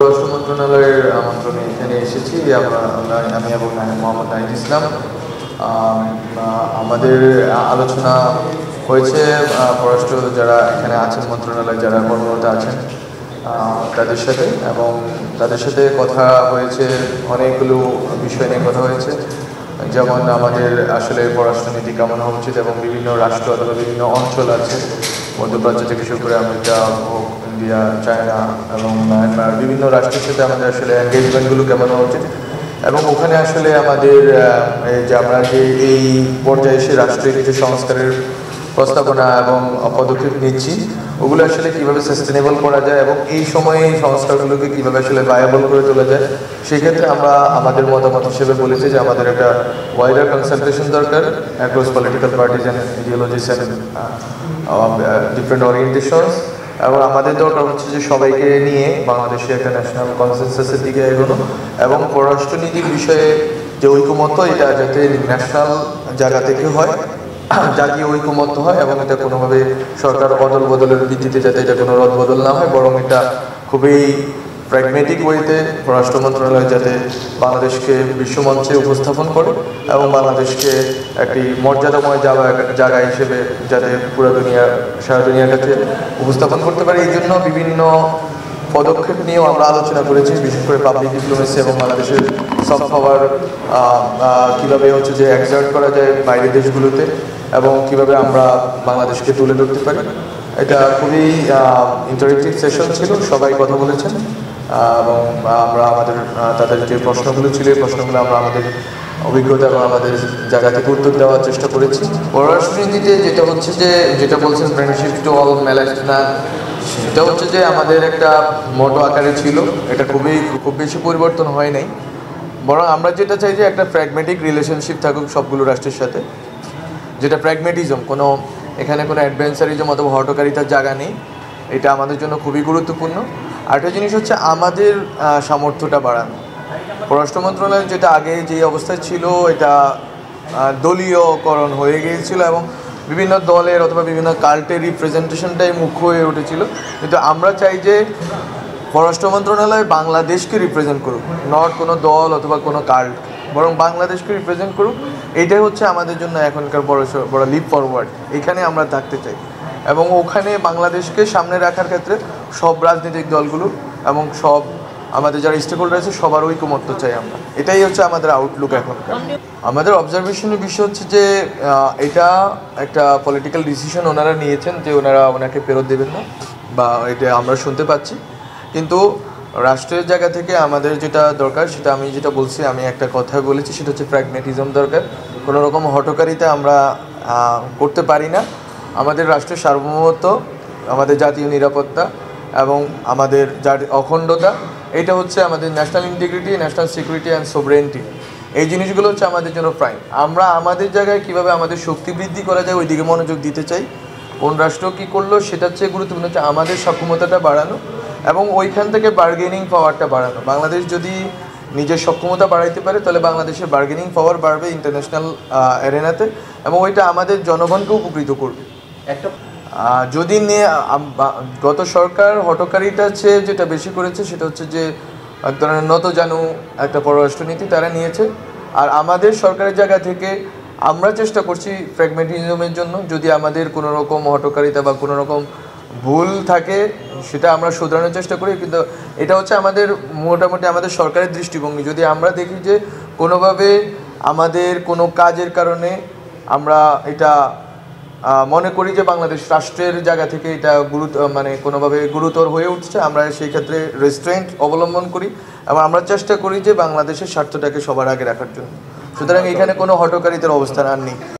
পররাষ্ট্র মন্ত্রণালয়ের আমন্ত্রণে এখানে এসেছি। আমি এবং মোহাম্মদ নাহিদ ইসলাম আমাদের আলোচনা হয়েছে পররাষ্ট্র যারা এখানে আছেন, মন্ত্রণালয়ে যারা কর্মরত আছেন তাদের সাথে, এবং তাদের সাথে কথা হয়েছে অনেকগুলো বিষয় নিয়ে কথা হয়েছে। যেমন আমাদের আসলে পররাষ্ট্রনীতি কেমন হওয়া উচিত, এবং বিভিন্ন রাষ্ট্র অথবা বিভিন্ন অঞ্চল আছে মধ্যপ্রাচ্য থেকে শুরু করে আমেরিকা হোক, ইন্ডিয়া, চায়না এবং মায়ানমার, বিভিন্ন রাষ্ট্রের সাথে আমাদের আসলে এনগেজমেন্টগুলো কেমন হওয়া উচিত, এবং ওখানে আসলে আমাদের যে আমরা যে এই পর্যায়ে এসে রাষ্ট্রের যে সংস্কারের প্রস্তাবনা এবং পদক্ষেপ নিচ্ছি ওগুলো আসলে কীভাবে সাস্টেনেবল করা যায়, এবং এই সময়ে এই সংস্কারগুলোকে কীভাবে আসলে ভায়াবল করে তোলা যায়। সেক্ষেত্রে আমরা আমাদের মতামত হিসেবে বলেছি যে আমাদের একটা ওয়াইডার কনসালটেশন দরকার across political parties and ideologies and different orientations, এবং আমাদের দরকার হচ্ছে যে সবাইকে নিয়ে বাংলাদেশে একটা ন্যাশনাল কনসেনসাসের দিকে এগোনো, এবং পররাষ্ট্রনীতির বিষয়ে যে ঐকমত্য এটা যাতে ন্যাশনাল জায়গা থেকে হয়, জাতীয় ঐকমত্য হয়, এবং এটা কোনোভাবে সরকার অদল বদলের ভিত্তিতে যাতে এটা কোনো রদবদল না হয়, বরং এটা খুবই প্র্যাগমেটিক ওয়েতে পররাষ্ট্র মন্ত্রণালয় যাতে বাংলাদেশকে বিশ্বমঞ্চে উপস্থাপন করে এবং বাংলাদেশকে একটি মর্যাদাময় জায়গা হিসেবে যাতে সারা দুনিয়ার কাছে উপস্থাপন করতে পারে। এই জন্য বিভিন্ন পদক্ষেপ নিয়েও আমরা আলোচনা করেছি, বিশেষ করে পাবলিক ডিপ্লোমেসি এবং বাংলাদেশের সফট পাওয়ার কীভাবে হচ্ছে যে এক্সার্ট করা যায় বাইরের দেশগুলোতে, এবং কিভাবে আমরা বাংলাদেশকে তুলে ধরতে পারি। এটা খুবই ইন্টারেক্টিভ সেশন ছিল, সবাই কথা বলেছেন, এবং আমরা তাদের যে প্রশ্নগুলো ছিল এই প্রশ্নগুলো আমরা আমাদের অভিজ্ঞতা এবং আমাদের জায়গা থেকে উত্তর দেওয়ার চেষ্টা করেছি। পররাষ্ট্রনীতিতে যেটা বলছেন ফ্রেন্ডশিপ টু অল ম্যানকিন্ড, সেটা হচ্ছে যে আমাদের একটা মোটো আকারে ছিল, এটা খুব বেশি পরিবর্তন হয় নাই, বরং আমরা যেটা চাই যে একটা প্র্যাগমেটিক রিলেশনশিপ থাকুক সবগুলো রাষ্ট্রের সাথে, যেটা প্র্যাগমেটিজম, এখানে কোনো অ্যাডভেঞ্চারিজম অথবা হটকারিতার জায়গা নেই। এটা আমাদের জন্য খুবই গুরুত্বপূর্ণ। আরেকটা জিনিস হচ্ছে আমাদের সামর্থ্যটা বাড়ানো। পররাষ্ট্র মন্ত্রণালয় যেটা আগে যে অবস্থায় ছিল এটা দলীয়করণ হয়ে গিয়েছিল, এবং বিভিন্ন দলের অথবা বিভিন্ন কাল্টের রিপ্রেজেন্টেশনটাই মুখ্য হয়ে উঠেছিল। কিন্তু আমরা চাই যে পররাষ্ট্র মন্ত্রণালয় বাংলাদেশকে রিপ্রেজেন্ট করুক, নট কোনো দল অথবা কোনো কাল্ট, বরং বাংলাদেশকে রিপ্রেজেন্ট করুক। এইটাই হচ্ছে আমাদের জন্য এখনকার বড় লিপ ফরওয়ার্ড। এখানে আমরা থাকতে চাই, এবং ওখানে বাংলাদেশকে সামনে রাখার ক্ষেত্রে সব রাজনৈতিক দলগুলো এবং সব আমাদের যারা স্টেক হোল্ডার আছে সবার ঐকমত্য চাই আমরা। এটাই হচ্ছে আমাদের আউটলুক এখনকার। আমাদের অবজারভেশনের বিষয় হচ্ছে যে এটা একটা পলিটিক্যাল ডিসিশন ওনারা নিয়েছেন যে ওনাকে ফেরত দেবেন না, বা এটা আমরা শুনতে পাচ্ছি। কিন্তু রাষ্ট্রের জায়গা থেকে আমাদের যেটা দরকার, সেটা আমি যেটা বলছি, আমি একটা কথা বলেছি, সেটা হচ্ছে প্র্যাগমেটিজম দরকার। কোনো রকম হটকারিতা আমরা করতে পারি না। আমাদের রাষ্ট্রের সার্বভৌমত্ব, আমাদের জাতীয় নিরাপত্তা এবং আমাদের অখণ্ডতা, এটা হচ্ছে আমাদের national integrity, national security and sovereignty. এই জিনিসগুলো হচ্ছে আমাদের জন্য প্রাইম। আমরা আমাদের জায়গায় কীভাবে আমাদের শক্তি বৃদ্ধি করা যায় ওই দিকে মনোযোগ দিতে চাই। কোন রাষ্ট্র কী করলো সেটার চেয়ে গুরুত্বপূর্ণ হচ্ছে আমাদের সক্ষমতাটা বাড়ানো এবং ওইখান থেকে বার্গেনিং পাওয়ারটা বাড়ানো। বাংলাদেশ যদি নিজের সক্ষমতা বাড়াইতে পারে তাহলে বাংলাদেশের বার্গেনিং পাওয়ার বাড়বে ইন্টারন্যাশনাল অ্যারেনাতে, এবং ওইটা আমাদের জনগণকে উপকৃত করবে। যদি গত সরকার হটকারিতার চেয়ে যেটা বেশি করেছে সেটা হচ্ছে যে এক ধরনের নতজানু একটা পররাষ্ট্রনীতি তারা নিয়েছে। আর আমাদের সরকারের জায়গা থেকে আমরা চেষ্টা করছি প্র্যাগমেটিজমের জন্য। যদি আমাদের কোনো রকম হটকারিতা বা কোনো রকম ভুল থাকে সেটা আমরা শুধরানোর চেষ্টা করি, কিন্তু এটা হচ্ছে আমাদের মোটামুটি আমাদের সরকারের দৃষ্টিভঙ্গি। যদি আমরা দেখি যে কোনোভাবে আমাদের কোনো কাজের কারণে আমরা এটা মনে করি যে বাংলাদেশ রাষ্ট্রের জায়গা থেকে এটা কোনোভাবে গুরুতর হয়ে উঠছে, আমরা সেই ক্ষেত্রে রেস্ট্রেন্ট অবলম্বন করি এবং আমরা চেষ্টা করি যে বাংলাদেশের স্বার্থটাকে সবার আগে রাখার জন্য। সুতরাং এখানে কোনো হটকারিতার অবস্থান আর নেই।